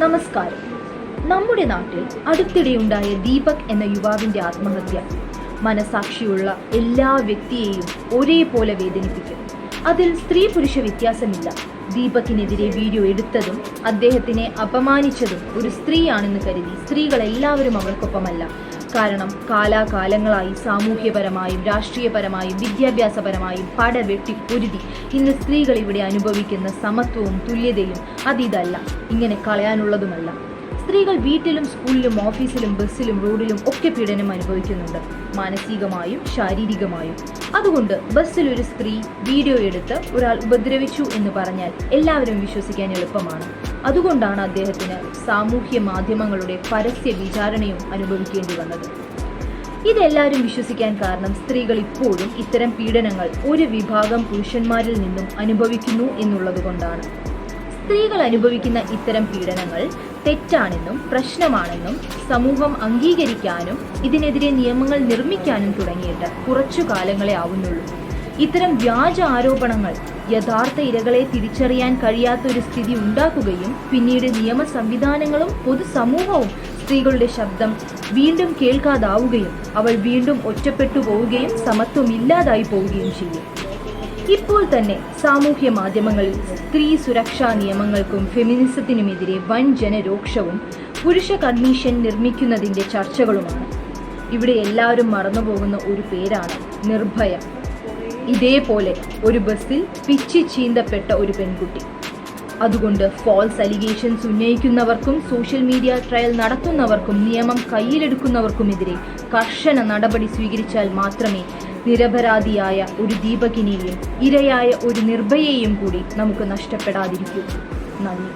നമസ്കാരം. നമ്മുടെ നാട്ടിൽ അടുത്തിടെയുണ്ടായ ദീപക് എന്ന യുവാവിൻ്റെ ആത്മഹത്യ മനസാക്ഷിയുള്ള എല്ലാ വ്യക്തിയെയും ഒരേപോലെ വേദനിപ്പിക്കും. അതിൽ സ്ത്രീ പുരുഷ വ്യത്യാസമില്ല. ദീപകിനെതിരെ വീഡിയോ എടുത്തതും അദ്ദേഹത്തിനെ അപമാനിച്ചതും ഒരു സ്ത്രീയാണെന്ന് കരുതി സ്ത്രീകളെല്ലാവരും അവർക്കൊപ്പമല്ല. കാരണം കാലാകാലങ്ങളായി സാമൂഹ്യപരമായും രാഷ്ട്രീയപരമായും വിദ്യാഭ്യാസപരമായും പടവെട്ടി പൊരുതി ഇന്ന് സ്ത്രീകൾ ഇവിടെ അനുഭവിക്കുന്ന സമത്വവും തുല്യതയും അതിതല്ല, ഇങ്ങനെ കളയാനുള്ളതുമല്ല. സ്ത്രീകൾ വീട്ടിലും സ്കൂളിലും ഓഫീസിലും ബസ്സിലും റോഡിലും ഒക്കെ പീഡനം അനുഭവിക്കുന്നുണ്ട്, മാനസികമായും ശാരീരികമായും. അതുകൊണ്ട് ബസ്സിൽ ഒരു സ്ത്രീ വീഡിയോ എടുത്ത് ഒരാൾ ഉപദ്രവിച്ചു എന്ന് പറഞ്ഞാൽ എല്ലാവരും വിശ്വസിക്കാൻ എളുപ്പമാണ്. അതുകൊണ്ടാണ് അദ്ദേഹത്തിന് സാമൂഹ്യ മാധ്യമങ്ങളുടെ പരസ്യ വിചാരണയും അനുഭവിക്കേണ്ടി വന്നത്. ഇതെല്ലാവരും വിശ്വസിക്കാൻ കാരണം സ്ത്രീകൾ ഇപ്പോഴും ഇത്തരം പീഡനങ്ങൾ ഒരു വിഭാഗം പുരുഷന്മാരിൽ നിന്നും അനുഭവിക്കുന്നു എന്നുള്ളതുകൊണ്ടാണ്. സ്ത്രീകൾ അനുഭവിക്കുന്ന ഇത്തരം പീഡനങ്ങൾ തെറ്റാണെന്നും പ്രശ്നമാണെന്നും സമൂഹം അംഗീകരിക്കാനും ഇതിനെതിരെ നിയമങ്ങൾ നിർമ്മിക്കാനും തുടങ്ങിയിട്ട് കുറച്ചു കാലങ്ങളെ ആവുന്നുള്ളൂ. ഇത്തരം വ്യാജ ആരോപണങ്ങൾ യഥാർത്ഥ ഇരകളെ തിരിച്ചറിയാൻ കഴിയാത്തൊരു സ്ഥിതി ഉണ്ടാക്കുകയും പിന്നീട് നിയമ സംവിധാനങ്ങളും പൊതുസമൂഹവും സ്ത്രീകളുടെ ശബ്ദം വീണ്ടും കേൾക്കാതാവുകയും അവൾ വീണ്ടും ഒറ്റപ്പെട്ടു പോവുകയും സമത്വമില്ലാതായി പോവുകയും ചെയ്യും. ഇപ്പോൾ തന്നെ സാമൂഹ്യ മാധ്യമങ്ങളിൽ സ്ത്രീ സുരക്ഷാ നിയമങ്ങൾക്കും ഫെമിനിസത്തിനുമെതിരെ വൻ ജനരോക്ഷവും പുരുഷ കമ്മീഷൻ നിർമ്മിക്കുന്നതിൻ്റെ ചർച്ചകളുമാണ്. ഇവിടെ എല്ലാവരും മറന്നുപോകുന്ന ഒരു പേരാണ് നിർഭയ. ഇതേപോലെ ഒരു ബസ്സിൽ പിച്ചി ചീന്തപ്പെട്ട ഒരു പെൺകുട്ടി. അതുകൊണ്ട് ഫോൾസ് അലിഗേഷൻസ് ഉന്നയിക്കുന്നവർക്കും സോഷ്യൽ മീഡിയ ട്രയൽ നടത്തുന്നവർക്കും നിയമം കയ്യിലെടുക്കുന്നവർക്കുമെതിരെ കർശന നടപടി സ്വീകരിച്ചാൽ മാത്രമേ നിരപരാധിയായ ഒരു ദീപകിനെയും ഇരയായ ഒരു നിർഭയെയും കൂടി നമുക്ക് നഷ്ടപ്പെടാതിരിക്കൂ. നന്ദി.